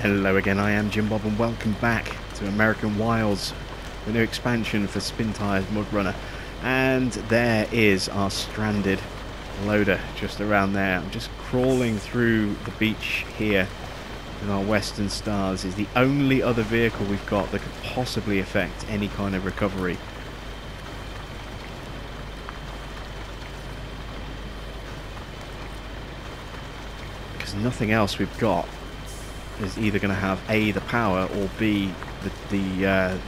Hello again, I am Jim Bob and welcome back to American Wilds, the new expansion for Spintires Mudrunner. And there is our stranded loader just around there. I'm just crawling through the beach here with our Western Stars. Is the only other vehicle we've got that could possibly affect any kind of recovery. Because nothing else we've got is either going to have A, the power, or B, the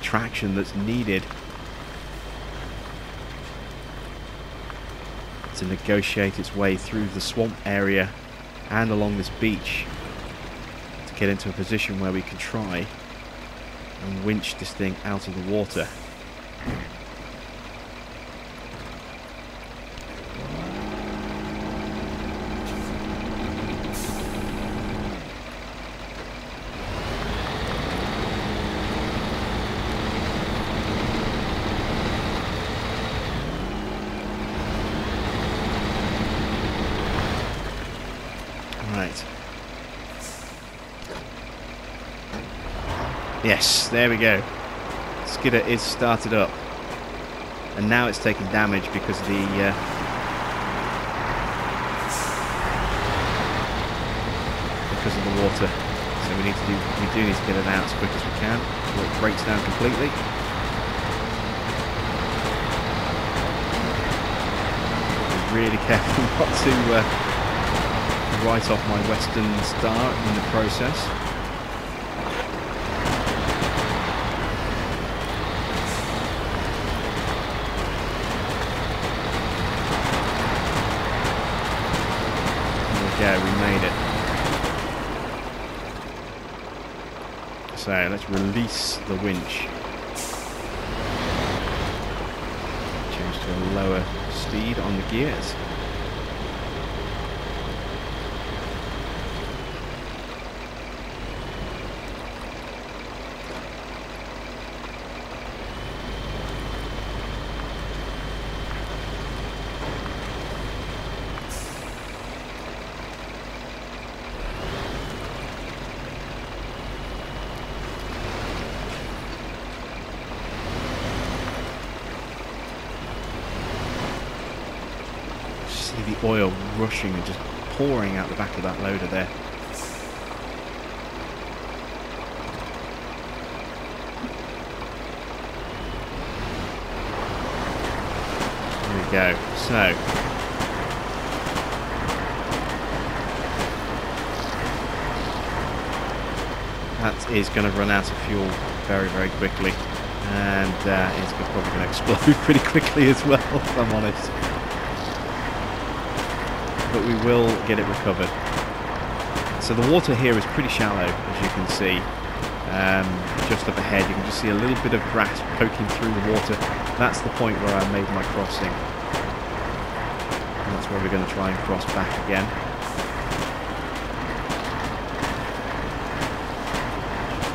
traction that's needed to negotiate its way through the swamp area and along this beach to get into a position where we can try and winch this thing out of the water. Right. Yes, there we go. Skidder is started up, and now it's taking damage because of the water. So we do need to get it out as quick as we can before it breaks down completely. Be really careful not to write off my Western Star in the process. There we go, we made it. So let's release the winch. Change to a lower speed on the gears. The oil rushing and just pouring out the back of that loader there. There we go. So that is going to run out of fuel very, very quickly, and it's probably going to explode pretty quickly as well, if I'm honest. But we will get it recovered. So the water here is pretty shallow, as you can see. Just up ahead you can just see a little bit of grass poking through the water. That's the point where I made my crossing, and that's where we're going to try and cross back again.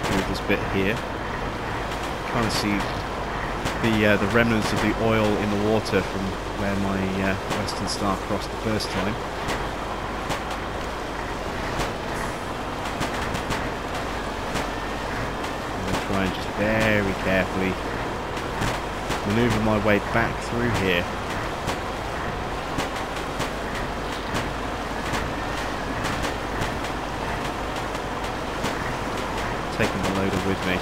Through this bit here, kind of see the remnants of the oil in the water from where my Western Star crossed the first time. I'm going to try and just very carefully manoeuvre my way back through here. Taking the loader with me.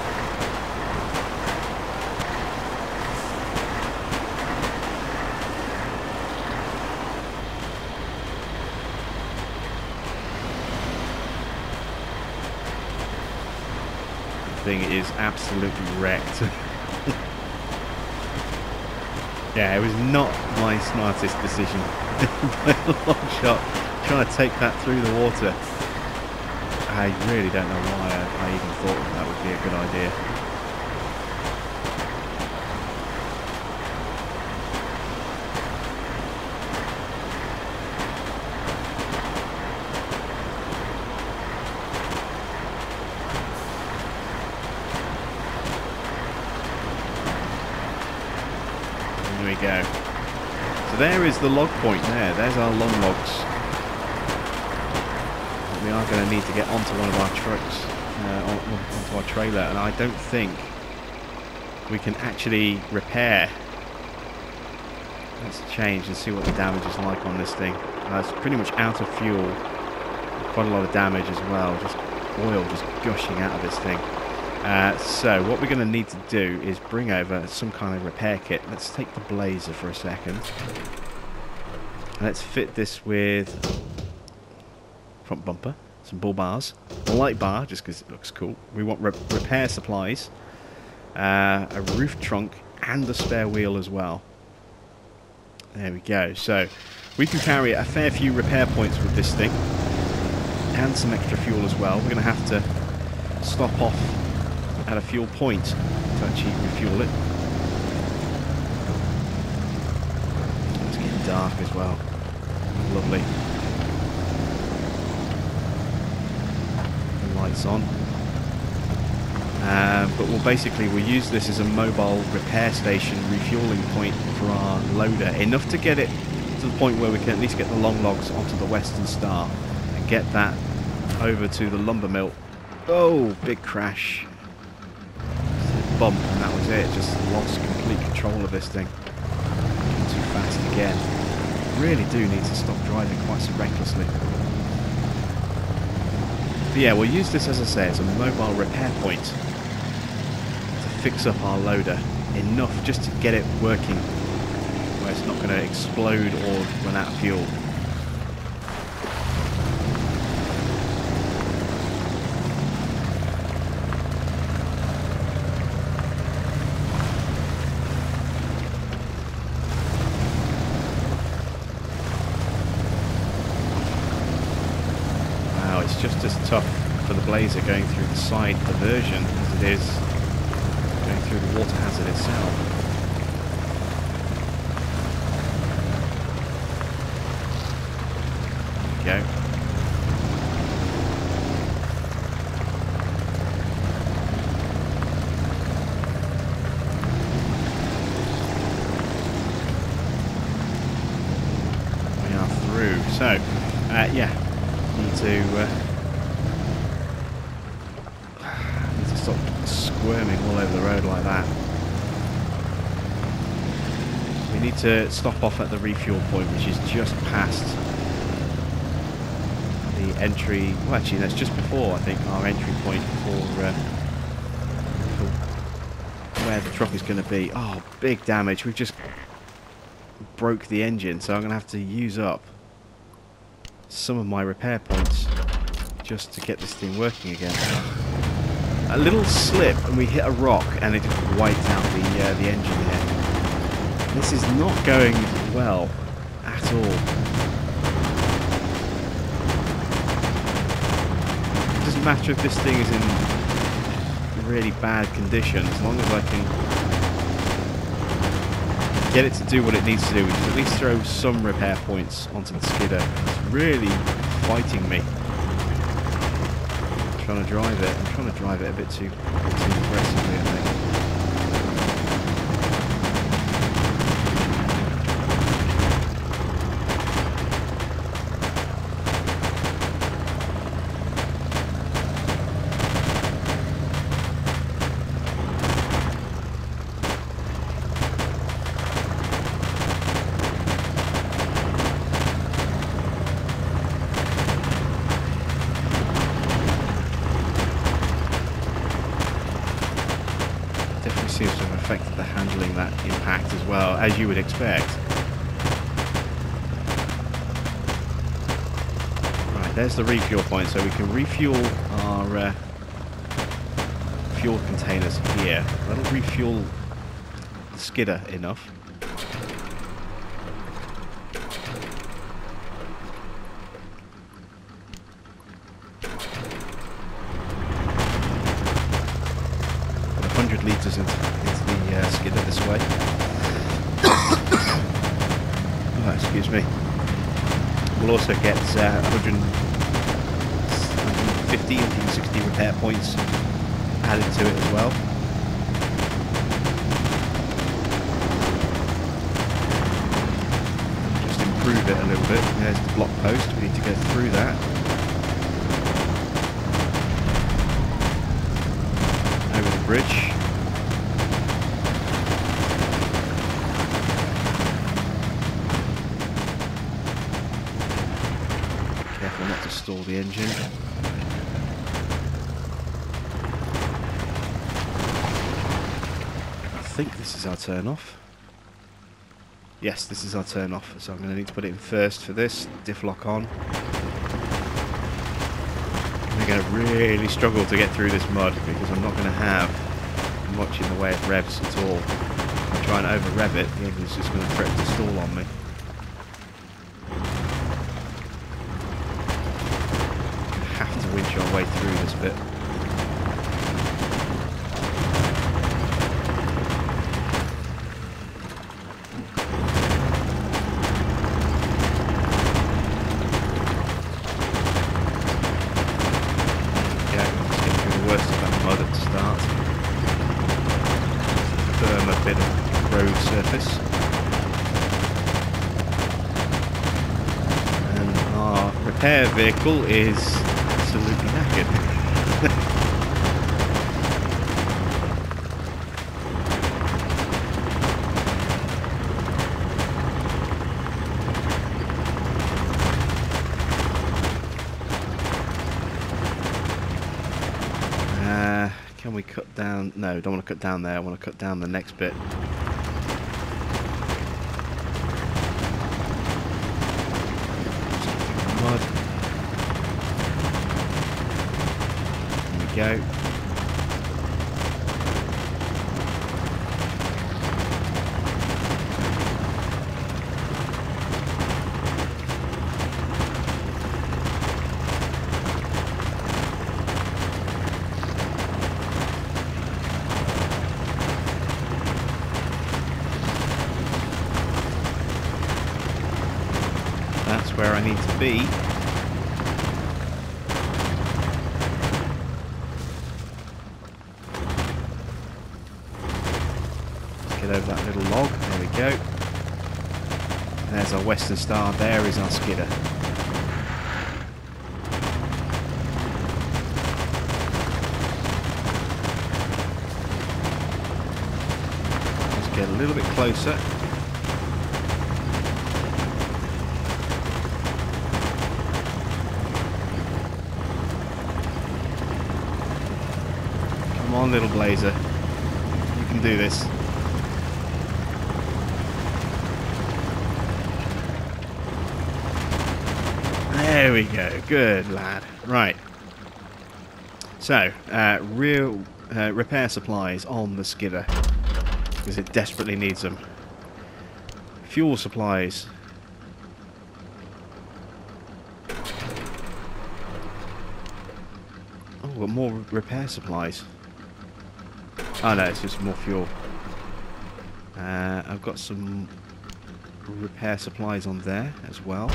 Thing is absolutely wrecked. Yeah, it was not my smartest decision by a long shot, trying to take that through the water. I really don't know why I even thought that would be a good idea. There we go. So there is the log point there. There's our long logs. Let me we are going to need to get onto one of our trucks, onto our trailer, and I don't think we can actually repair. Let's change and see what the damage is like on this thing. It's pretty much out of fuel, quite a lot of damage as well, just oil just gushing out of this thing. So what we're going to need to do is bring over some kind of repair kit. Let's take the Blazer for a second. Let's fit this with front bumper, some bull bars, a light bar just because it looks cool. We want repair supplies, a roof trunk and a spare wheel as well. There we go. So we can carry a fair few repair points with this thing and some extra fuel as well. We're going to have to stop off at a fuel point to actually refuel it. It's getting dark as well. Lovely. The lights on. But we'll use this as a mobile repair station refueling point for our loader. Enough to get it to the point where we can at least get the long logs onto the Western Star and get that over to the lumber mill. Oh, big crash. Bump, and that was it. Just lost complete control of this thing. Too fast again. Really do need to stop driving quite so recklessly. But yeah, we'll use this, as I say, as a mobile repair point to fix up our loader. Enough just to get it working where it's not going to explode or run out of fuel. Just as tough for the Blazer going through the side diversion as it is going through the water hazard itself. There we go. We are through. So, yeah, need to stop squirming all over the road like that. We need to stop off at the refuel point, which is just past the entry. Well, actually, that's just before, I think, our entry point for where the truck is going to be. Oh, big damage. We've just broke the engine, so I'm going to have to use up some of my repair points just to get this thing working again. A little slip and we hit a rock and it just wiped out the engine here. This is not going well at all. It doesn't matter if this thing is in really bad condition, as long as I can get it to do what it needs to do, which is at least throw some repair points onto the skidder. It's really fighting me. I'm trying to drive it a bit too aggressively, I think. Seems to have affected the handling, that impact as well, as you would expect. Right, there's the refuel point, so we can refuel our fuel containers here. That'll refuel the skidder enough. Litres into the skidder this way. Oh, excuse me. We'll also get 150, 160 repair points added to it as well. Just improve it a little bit. There's the block post. We need to go through that. bridge. Careful not to stall the engine. I think this is our turn off. Yes, this is our turn off, so I'm going to need to put it in first for this. Diff lock on. I'm going to really struggle to get through this mud because I'm not going to have much in the way of revs at all. If I try and over rev it, the engine's just going to threaten to stall on me. Have to winch our way through this bit. Repair vehicle is absolutely knackered. Can we cut down? No, don't want to cut down there. I want to cut down the next bit. Mud. There we go. That's where I need to be. Let's get over that little log. There we go. There's our Western Star. There is our skidder. Let's get a little bit closer. Come on, little blazer. You can do this. There we go. Good lad. Right. So, real repair supplies on the skidder because it desperately needs them. Fuel supplies. Oh, got more repair supplies. Oh no, it's just more fuel. I've got some repair supplies on there as well.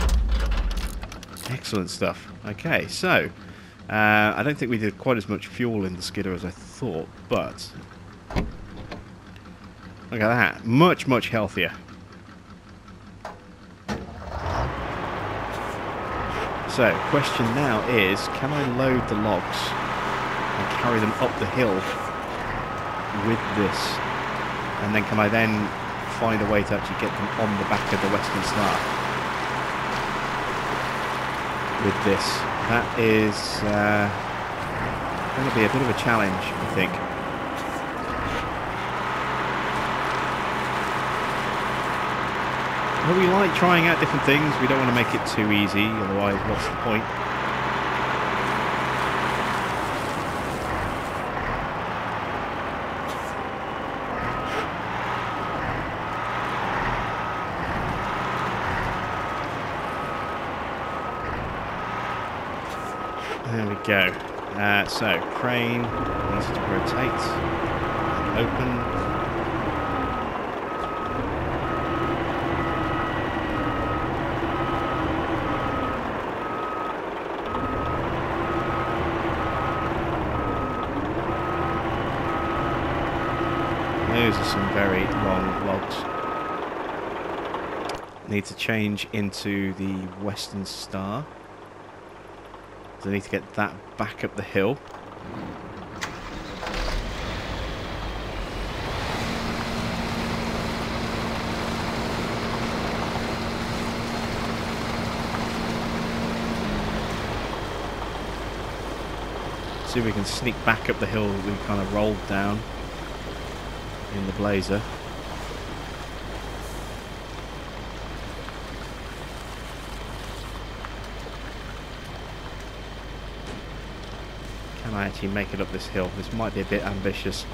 Excellent stuff. Okay, so I don't think we did quite as much fuel in the skidder as I thought, but look at that. Much, much healthier. So, question now is, can I load the logs and carry them up the hill with this? And then can I then find a way to actually get them on the back of the Western Star with this? That is going to be a bit of a challenge, I think. But we like trying out different things. We don't want to make it too easy, otherwise what's the point? There we go. So, crane needs to rotate and open. Those are some very long logs. Need to change into the Western Star. So I need to get that back up the hill. See if we can sneak back up the hill that we kind of rolled down in the Blazer. Can I actually make it up this hill? This might be a bit ambitious.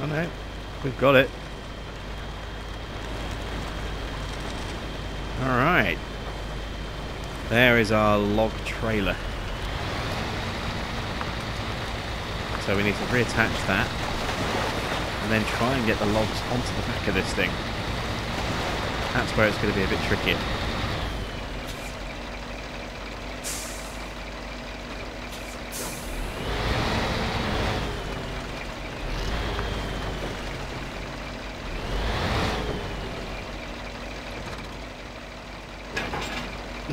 Oh no, we've got it. Alright. There is our log trailer. So we need to reattach that and then try and get the logs onto the back of this thing. That's where it's going to be a bit trickier.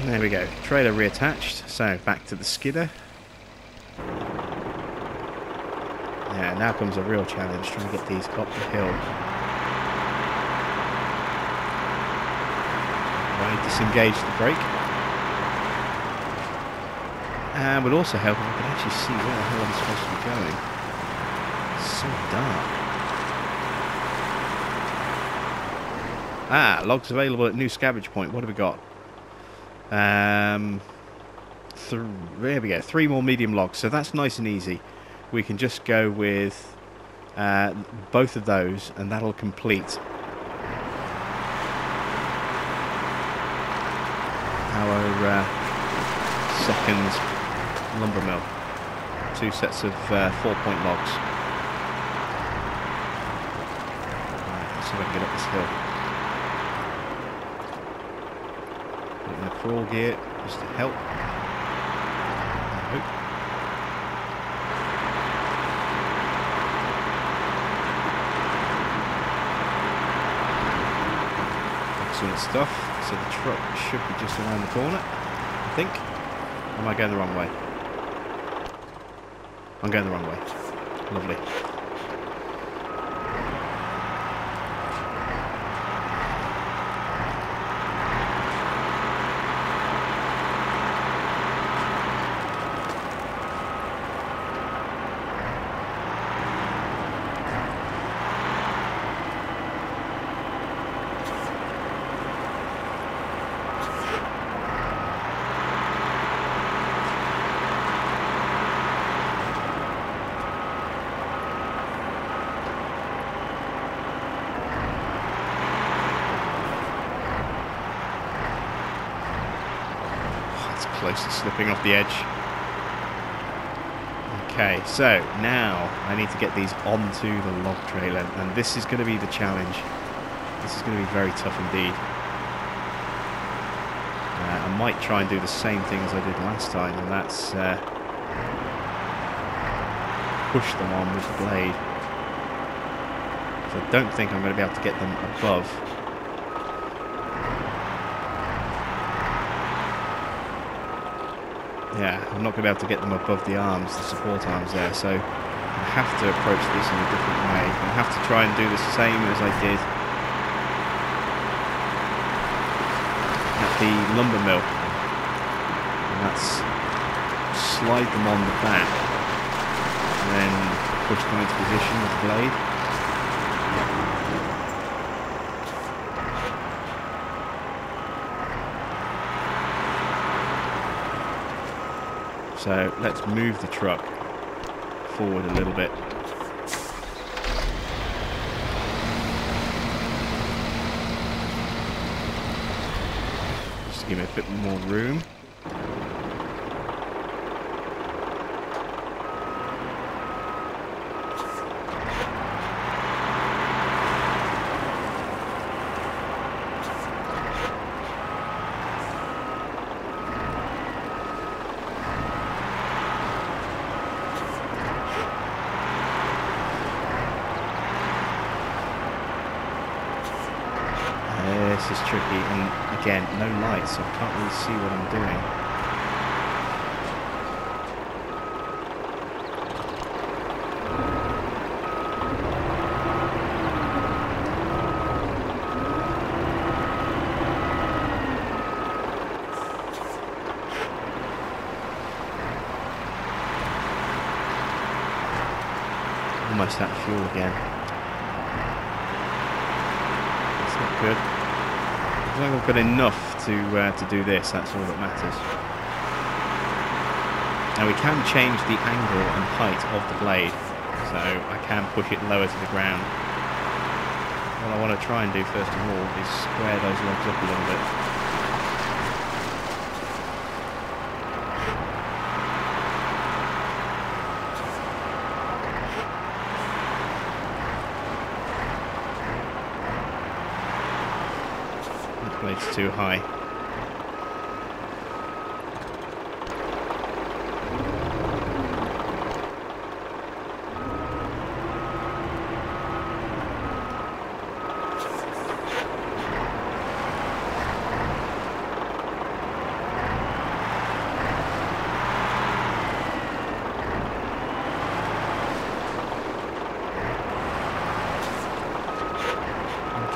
There we go, trailer reattached, so back to the skidder. Yeah, now comes a real challenge, trying to get these up the hill. Right, disengage the brake. And would also help if I could actually see where the hell I'm supposed to be going. It's so dark. Ah, logs available at new scavenge point. What have we got? There we go, 3 more medium logs, so that's nice and easy. We can just go with both of those and that'll complete our second lumber mill. 2 sets of 4-point logs. Right, let's see if I can get up this hill. In the crawl gear just to help. I hope. Excellent stuff. So the truck should be just around the corner, I think. Or am I going the wrong way? I'm going the wrong way. Lovely. Close to slipping off the edge. Okay, so now I need to get these onto the log trailer, and this is going to be the challenge. This is going to be very tough indeed. I might try and do the same thing as I did last time, and that's push them on with the blade. So I don't think I'm going to be able to get them above. Yeah, I'm not going to be able to get them above the arms, the support arms there, so I have to approach this in a different way. I have to try and do the same as I did at the lumber mill. And that's slide them on the back and then push them into position with the blade. So let's move the truck forward a little bit. Just to give it a bit more room. This is tricky, and again, no light, so I can't really see what I'm doing. almost out of fuel again. That's not good. As long as I've got enough to do this, that's all that matters. Now we can change the angle and height of the blade, so I can push it lower to the ground. What I want to try and do first of all is square those logs up a little bit. That blade's too high.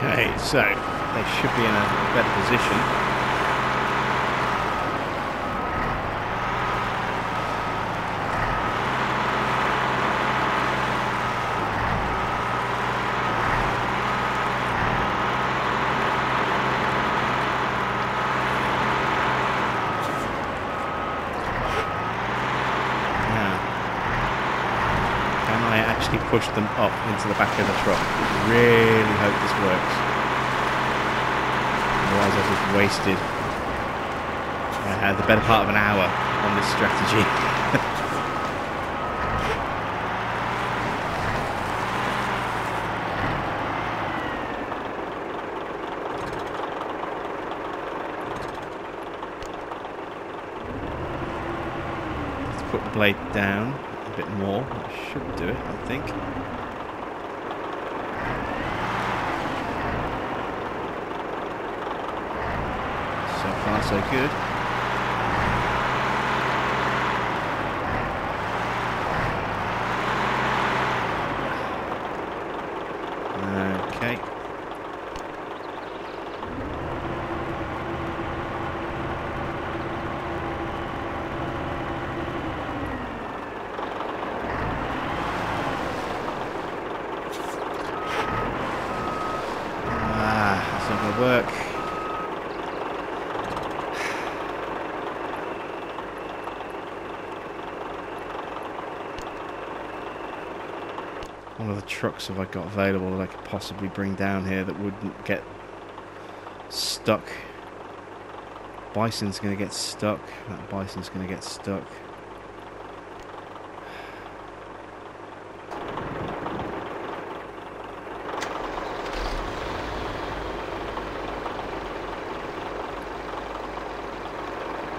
Okay, so they should be in a better position. Push them up into the back of the truck. Really hope this works. Otherwise I've just wasted the better part of an hour on this strategy. Let's put the blade down a bit more. That should do it, I think. So far, so good. Okay. Work. What other trucks have I got available that I could possibly bring down here that wouldn't get stuck? Bison's going to get stuck. That bison's going to get stuck.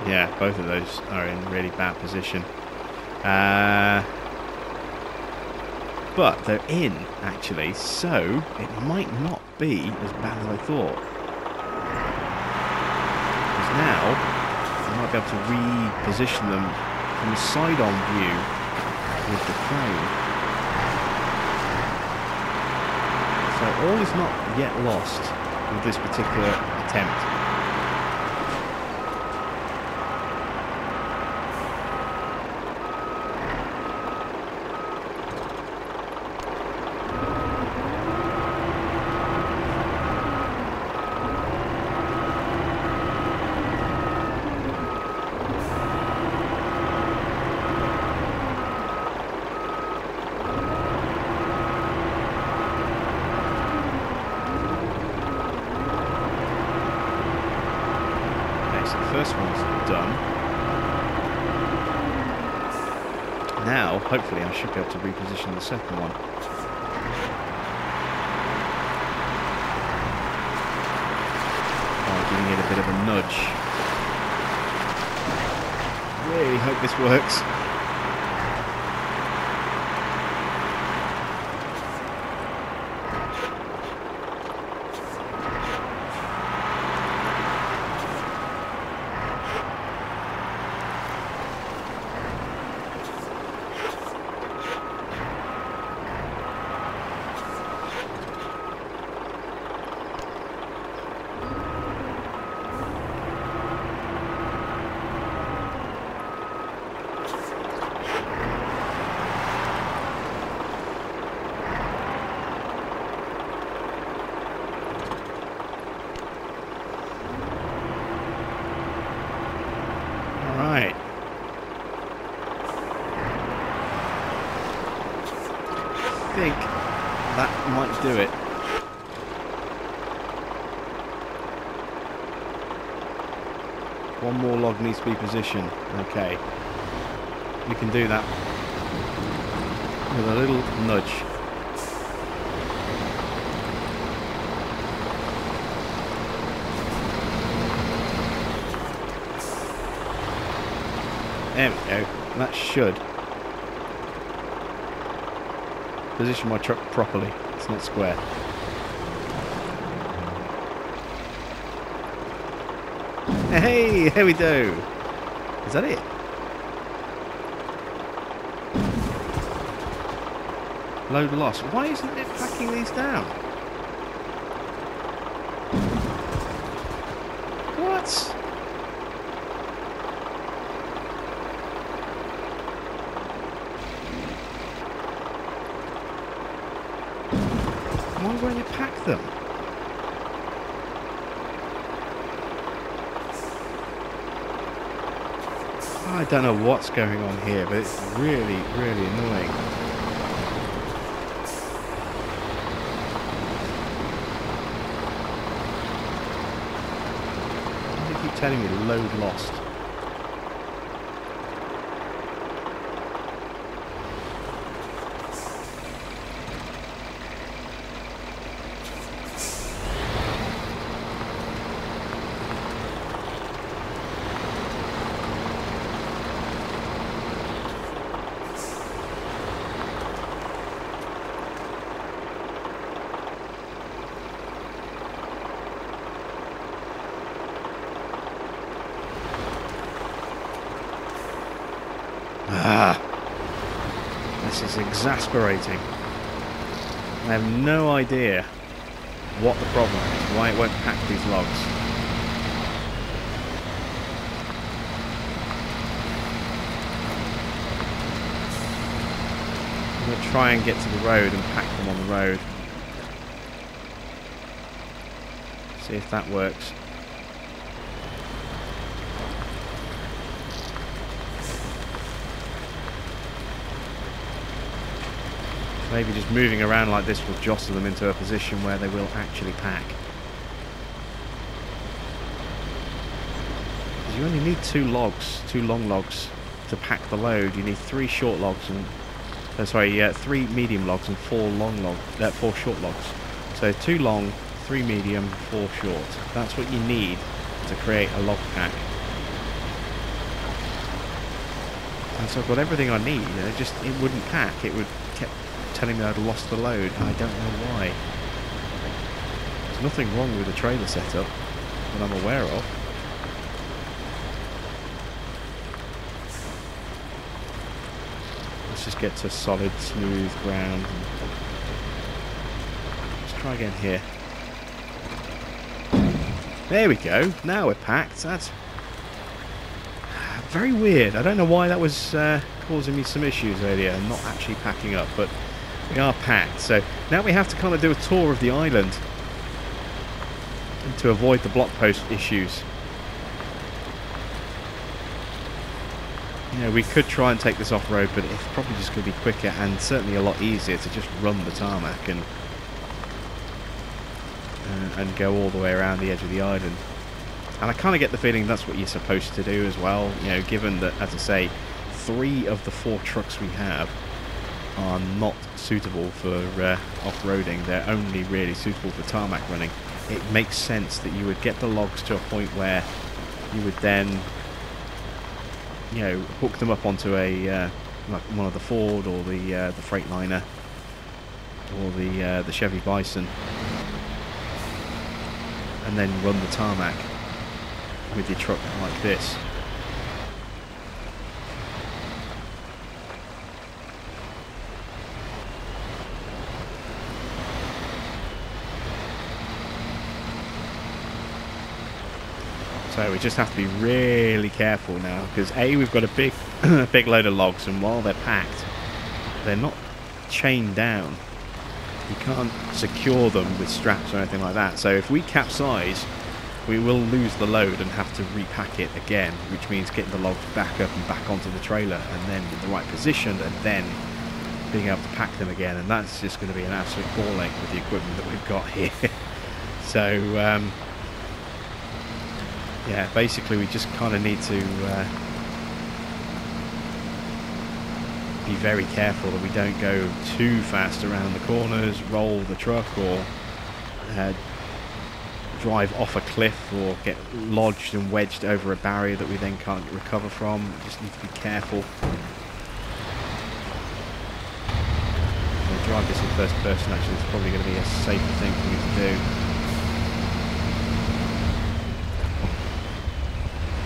Yeah, both of those are in really bad position. But they're in, actually, so it might not be as bad as I thought. Because now, I might be able to reposition them from a side-on view with the crane. So all is not yet lost with this particular attempt. First one's done. Now, hopefully, I should be able to reposition the second one. By giving it a bit of a nudge. Really hope this works. Right. I think that might do it. One more log needs to be positioned. Okay. We can do that with a little nudge. There we go. That should position my truck properly. It's not square. Hey, there we go. Is that it? Load lost. Why isn't it packing these down? What? Why won't it pack them? I don't know what's going on here, but it's really, really annoying. Why do they keep telling me load lost? This is exasperating. I have no idea what the problem is, why it won't pack these logs. I'm going to try and get to the road and pack them on the road. See if that works. Maybe just moving around like this will jostle them into a position where they will actually pack. Because you only need 2 logs, 2 long logs to pack the load. You need 3 short logs and 3 medium logs and 4 short logs. So 2 long, 3 medium, 4 short. That's what you need to create a log pack. And so I've got everything I need. It wouldn't pack. It would kept telling me I'd lost the load. I don't know why. There's nothing wrong with the trailer setup that I'm aware of. Let's just get to solid, smooth ground. Let's try again here. There we go. Now we're packed. That's very weird. I don't know why that was causing me some issues earlier and not actually packing up, but we are packed. So now we have to kind of do a tour of the island to avoid the block post issues. You know, we could try and take this off-road, but it's probably just going to be quicker and certainly a lot easier to just run the tarmac and go all the way around the edge of the island. And I kind of get the feeling that's what you're supposed to do as well, you know, given that, as I say, 3 of the 4 trucks we have are not suitable for off-roading. They're only really suitable for tarmac running. It makes sense that you would get the logs to a point where you would then, you know, hook them up onto a like one of the Ford or the Freightliner or the Chevy Bison, and then run the tarmac with your truck like this. So we just have to be really careful now, because A, we've got a big big load of logs, and while they're packed, they're not chained down. You can't secure them with straps or anything like that. So if we capsize we will lose the load and have to repack it again, which means getting the logs back up and back onto the trailer and then in the right position and then being able to pack them again, and that's just going to be an absolute ball ache with the equipment that we've got here. So yeah, basically we just kind of need to be very careful that we don't go too fast around the corners, roll the truck, or drive off a cliff or get lodged and wedged over a barrier that we then can't recover from. We just need to be careful. I'll drive this in first person, actually. It's probably going to be a safer thing for me to do.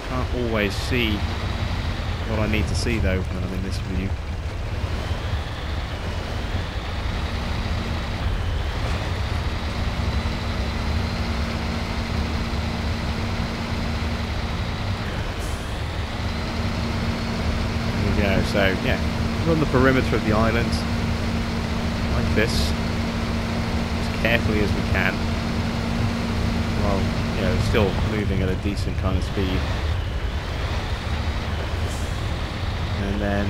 Can't always see what I need to see though when I'm in this view. So yeah, run the perimeter of the island like this, as carefully as we can, while still moving at a decent kind of speed. And then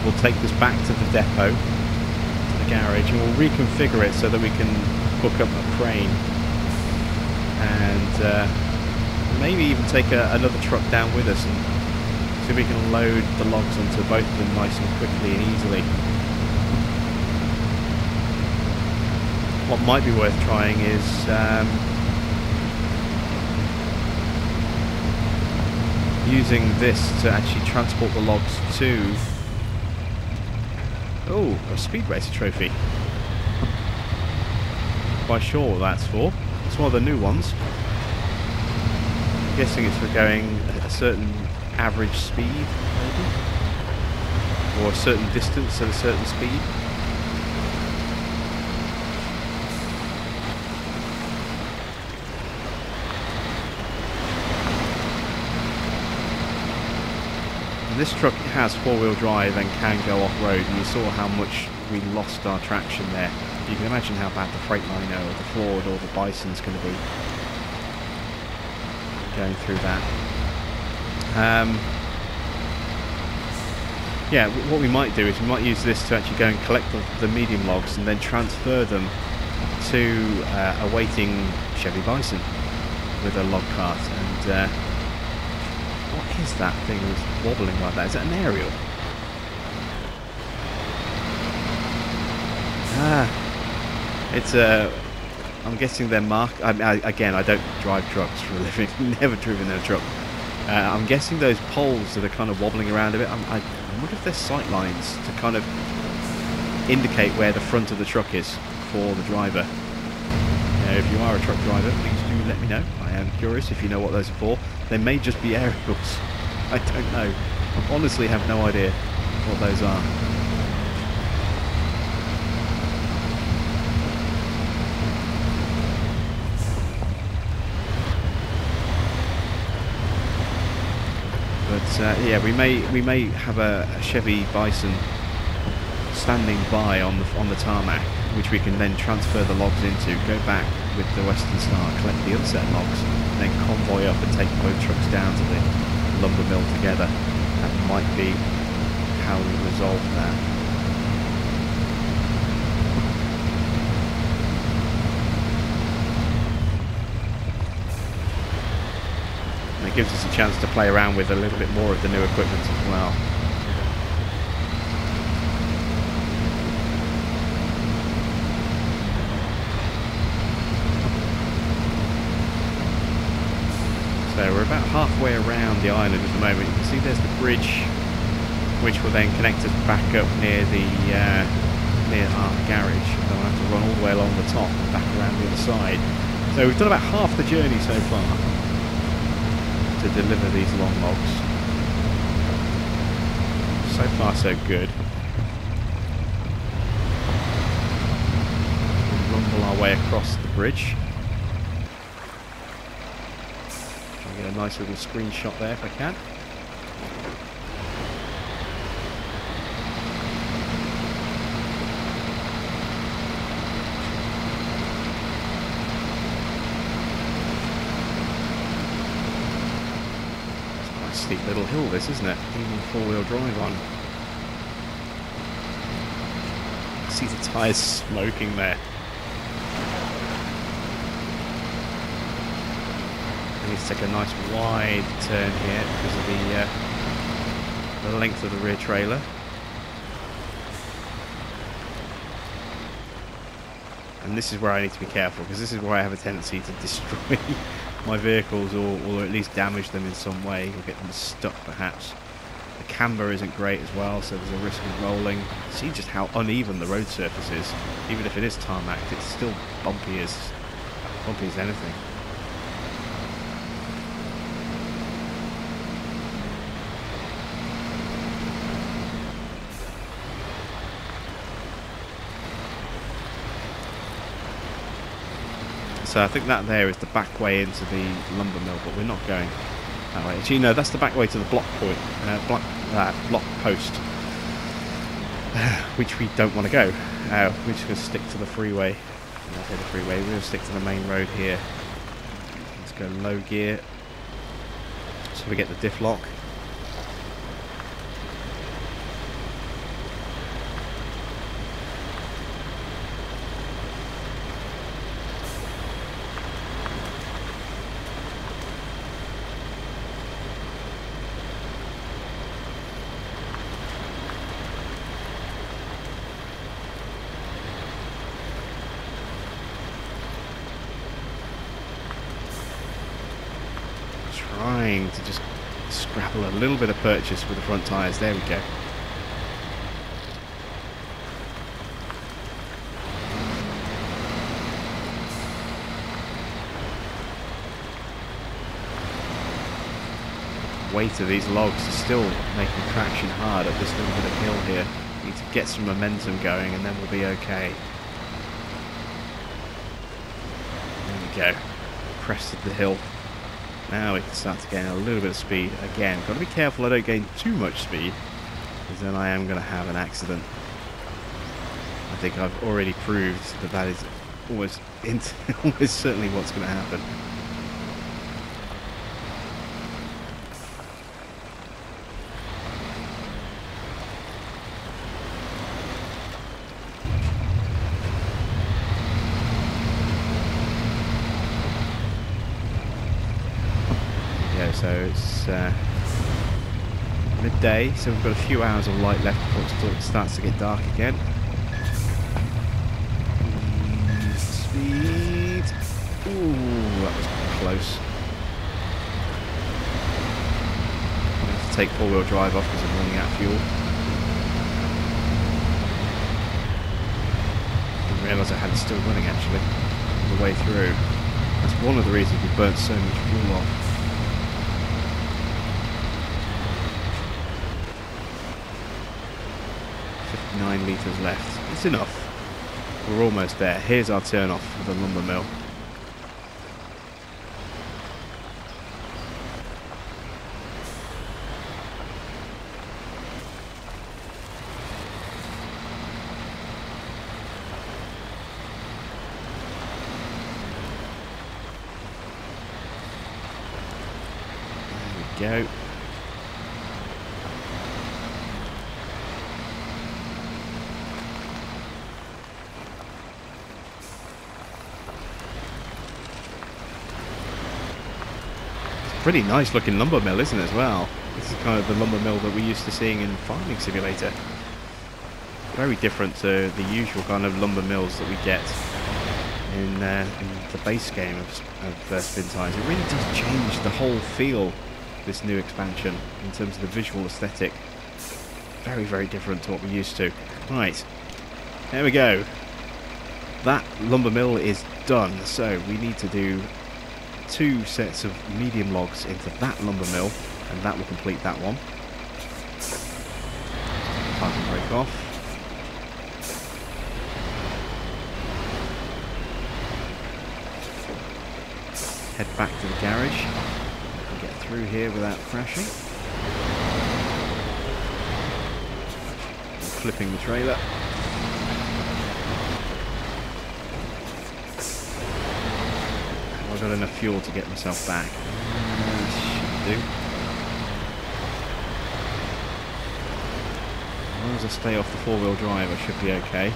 we'll take this back to the depot, to the garage, and we'll reconfigure it so that we can hook up a crane and maybe even take another truck down with us, and so we can load the logs onto both of them nice and quickly and easily. What might be worth trying is using this to actually transport the logs to a speed racer trophy. Quite sure what that's for. It's one of the new ones. I'm guessing it's for going at a certain average speed, maybe? Or a certain distance at a certain speed. And this truck has four-wheel drive and can go off-road, and you saw how much we lost our traction there. You can imagine how bad the Freightliner or the Ford or the Bison's going to be going through that. Yeah, what we might do is we might use this to actually go and collect the medium logs and then transfer them to a waiting Chevy Bison with a log cart. And what is that thing that's wobbling like that? Is that an aerial? It's I'm guessing they're marked. Again, I don't drive trucks for a living. Never driven in a truck. I'm guessing those poles that are kind of wobbling around a bit. I wonder if they're sight lines to kind of indicate where the front of the truck is for the driver. If you are a truck driver, please do let me know. I am curious if you know what those are for. They may just be aerials. I don't know. I honestly have no idea what those are. But yeah, we may have a Chevy Bison standing by on the tarmac, which we can then transfer the logs into, go back with the Western Star, collect the unset logs, and then convoy up and take both trucks down to the lumber mill together. That might be how we resolve that. And it gives us a chance to play around with a little bit more of the new equipment as well. So we're about halfway around the island at the moment. You can see there's the bridge, which will then connect us back up near the near our garage. And then we'll have to run all the way along the top and back around the other side. So we've done about half the journey so far to deliver these long logs. So far so good. We'll rumble our way across the bridge. Get a nice little screenshot there if I can. steep little hill, this, isn't it? Even four-wheel drive on. See the tyres smoking there. I need to take a nice wide turn here because of the length of the rear trailer. And this is where I need to be careful, because this is where I have a tendency to destroy my vehicles, or at least damage them in some way, or get them stuck perhaps. The camber isn't great as well, so there's a risk of rolling. See just how uneven the road surface is. Even if it is tarmacked, it's still bumpy as anything. So I think that there is the back way into the lumber mill, but we're not going that way. Actually, no, that's the back way to the block point, block post, which we don't want to go. We're just going to stick to the freeway. I say the freeway. We're going to stick to the main road here. Let's go low gear, so we get the diff lock. Trying to just scrabble a little bit of purchase with the front tyres. There we go. Weight of these logs is still making traction hard at this little bit of hill here. Need to get some momentum going and then we'll be okay. There we go. Crested the hill. Now we can start to gain a little bit of speed. Again, got to be careful I don't gain too much speed, because then I am going to have an accident. I think I've already proved that that is almost certainly what's going to happen. So it's midday, so we've got a few hours of light left before it starts to get dark again. Speed. Ooh, that was close. I'm going to have to take four-wheel drive off because I'm running out of fuel. Didn't realise I had it still running actually, all the way through. That's one of the reasons we burnt so much fuel off. 9 litres left. It's enough. We're almost there. Here's our turn off for the lumber mill. There we go. Pretty nice looking lumber mill, isn't it, as well? This is kind of the lumber mill that we're used to seeing in Farming Simulator. Very different to the usual kind of lumber mills that we get in the base game of Spintires. It really does change the whole feel, this new expansion, in terms of the visual aesthetic. Very, very different to what we're used to. Right, there we go. That lumber mill is done, so we need to do 2 sets of medium logs into that lumber mill, and that will complete that one. Parking brake off. Head back to the garage. We can get through here without crashing. I'm flipping the trailer. I've got enough fuel to get myself back. Should do. long as I stay off the four-wheel drive, I should be okay.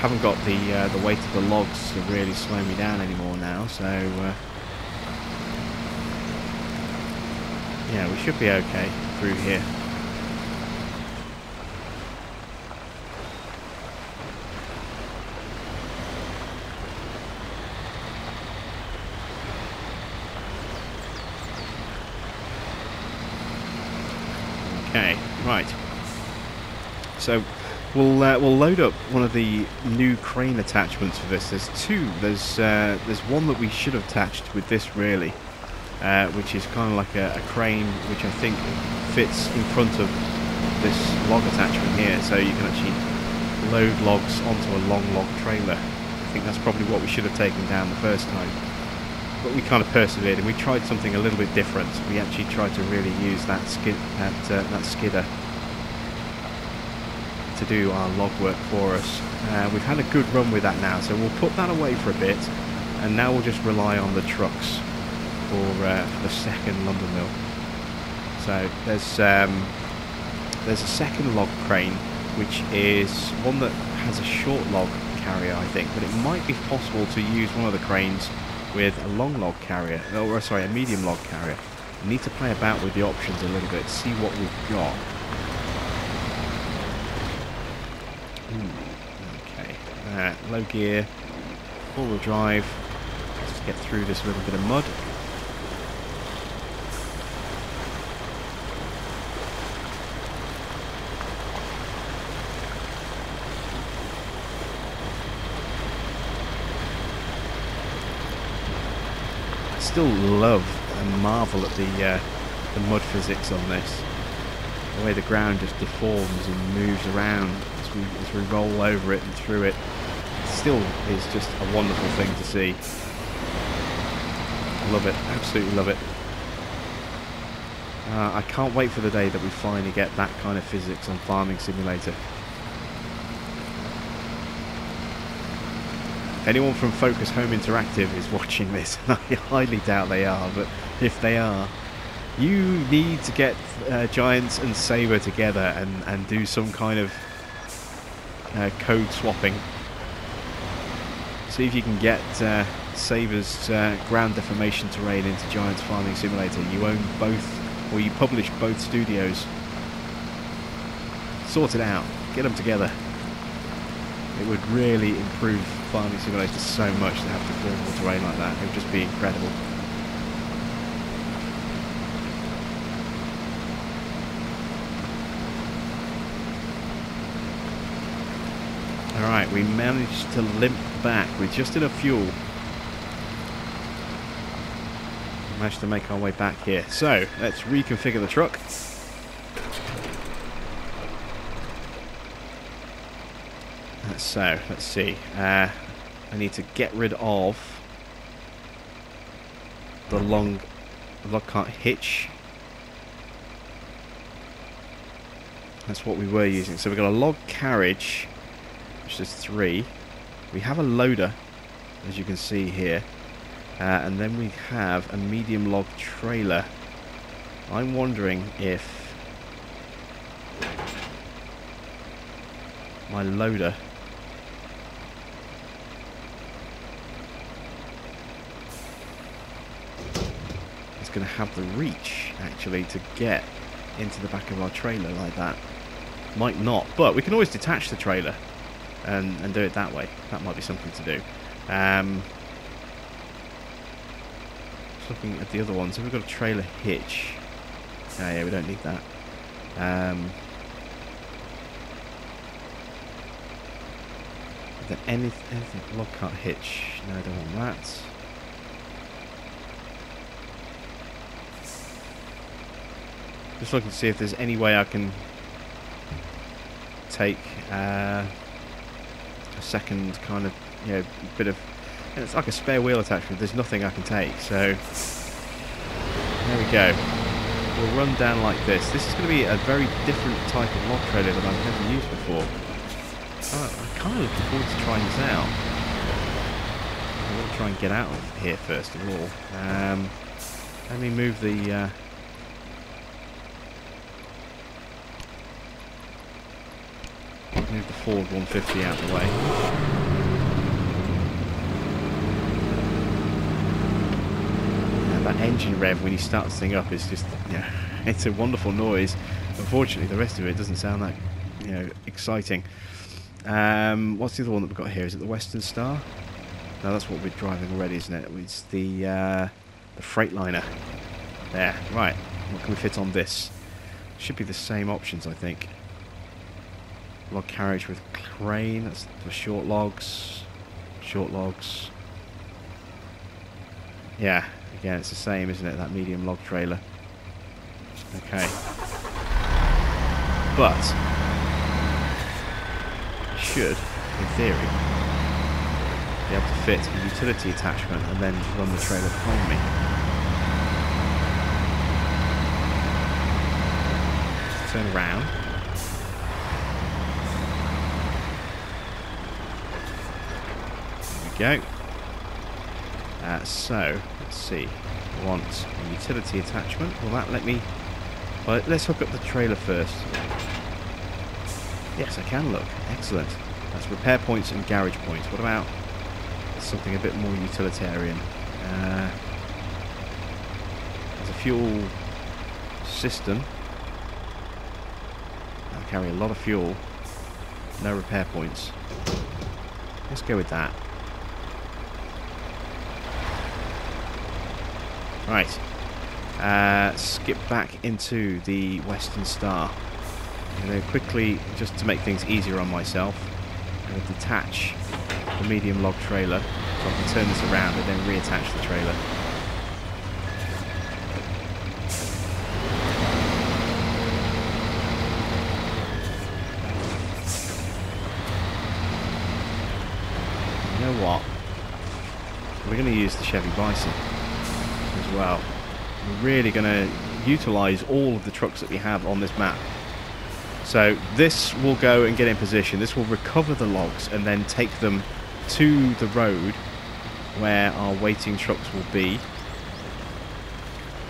Haven't got the weight of the logs to really slow me down anymore now, so yeah, we should be okay through here. Okay, right. So we'll load up one of the new crane attachments for this. There's two. There's one that we should have attached with this really, which is kind of like a crane which I think fits in front of this log attachment here, so you can actually load logs onto a long log trailer. I think that's probably what we should have taken down the first time. But we kind of persevered and we tried something a little bit different. We actually tried to really use that skidder to do our log work for us. We've had a good run with that now, so we'll put that away for a bit, and now we'll just rely on the trucks for the second lumber mill. So there's a second log crane, which is one that has a short log carrier, I think, but it might be possible to use one of the cranes with a long log carrier, or sorry, a medium log carrier. We need to play about with the options a little bit, see what we've got. Okay, low gear, four-wheel drive. Let's get through this little bit of mud. Still love and marvel at the mud physics on this. The way the ground just deforms and moves around as we roll over it and through it. Still is just a wonderful thing to see. Love it, absolutely love it. I can't wait for the day that we finally get that kind of physics on Farming Simulator. Anyone from Focus Home Interactive is watching this, and I highly doubt they are, but if they are, you need to get Giants and Sabre together and do some kind of code swapping. See if you can get Sabre's ground deformation terrain into Giants Farming Simulator. You own both, or you publish both studios. Sort it out, get them together. It would really improve Farming Simulator so much to have the deformable terrain like that. It would just be incredible. Alright, we managed to limp back with just enough fuel. Managed to make our way back here. So, let's reconfigure the truck. So, let's see. I need to get rid of the log cart hitch. That's what we were using. So we've got a log carriage, which is 3. We have a loader, as you can see here. And then we have a medium log trailer. I'm wondering if my loader is going to have the reach actually to get into the back of our trailer like that. Might not, but we can always detach the trailer and do it that way. That might be something to do. Just looking at the other ones, so we've got a trailer hitch. Oh yeah, we don't need that. Then anything log cart hitch? No, I don't want that. Just looking to see if there's any way I can take a second kind of, you know, bit of. It's like a spare wheel attachment. There's nothing I can take, so there we go. We'll run down like this. This is going to be a very different type of log trailer that I've never used before. I'm kind of looking forward to trying this out. I'm going to try and get out of here first of all. Let me move the Move the Ford 150 out of the way. And that engine rev when you start this thing up is just, you know, it's a wonderful noise. Unfortunately, the rest of it doesn't sound that, you know, exciting. What's the other one that we've got here? Is it the Western Star? No, that's what we're driving already, isn't it? It's the Freightliner. There, right. What can we fit on this? Should be the same options, I think. Log carriage with crane. That's for short logs. Short logs. Yeah, again, it's the same, isn't it? That medium log trailer. Okay. But should, in theory, be able to fit a utility attachment and then run the trailer behind me. Turn around. There we go. So, let's see. I want a utility attachment. Will that let me... Well, let's hook up the trailer first. Yes, I can, look. Excellent. That's repair points and garage points. What about something a bit more utilitarian? There's a fuel system. That'll carry a lot of fuel. No repair points. Let's go with that. Right. Skip back into the Western Star. I'm going to quickly, just to make things easier on myself, I'm going to detach the medium log trailer so I can turn this around and then reattach the trailer. You know what? We're going to use the Chevy Bison as well. We're really going to utilise all of the trucks that we have on this map. So this will go and get in position. This will recover the logs and then take them to the road where our waiting trucks will be.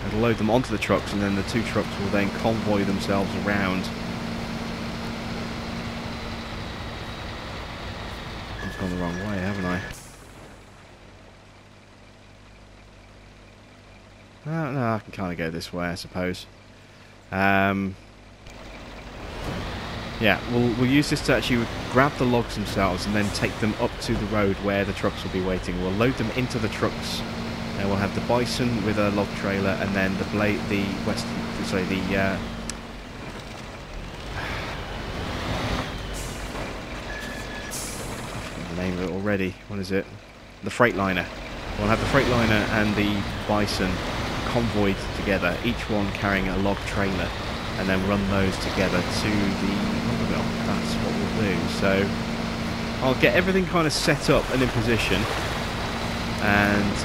It'll load them onto the trucks and then the two trucks will then convoy themselves around. I've gone the wrong way, haven't I? No, I can kind of go this way, I suppose. Yeah, we'll use this to actually grab the logs themselves and then take them up to the road where the trucks will be waiting. We'll load them into the trucks, and we'll have the Bison with a log trailer, and then the the name of it already. What is it? The Freightliner. We'll have the Freightliner and the Bison convoyed together, each one carrying a log trailer, and then run those together to the lumber mill. That's what we'll do. So I'll get everything kind of set up and in position, and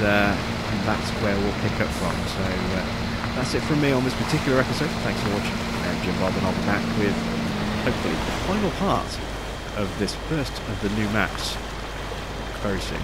that's where we'll pick up from. So that's it from me on this particular episode. Thanks for watching. I'm Jim Bob, and I'll be back with hopefully the final part of this first of the new maps very soon.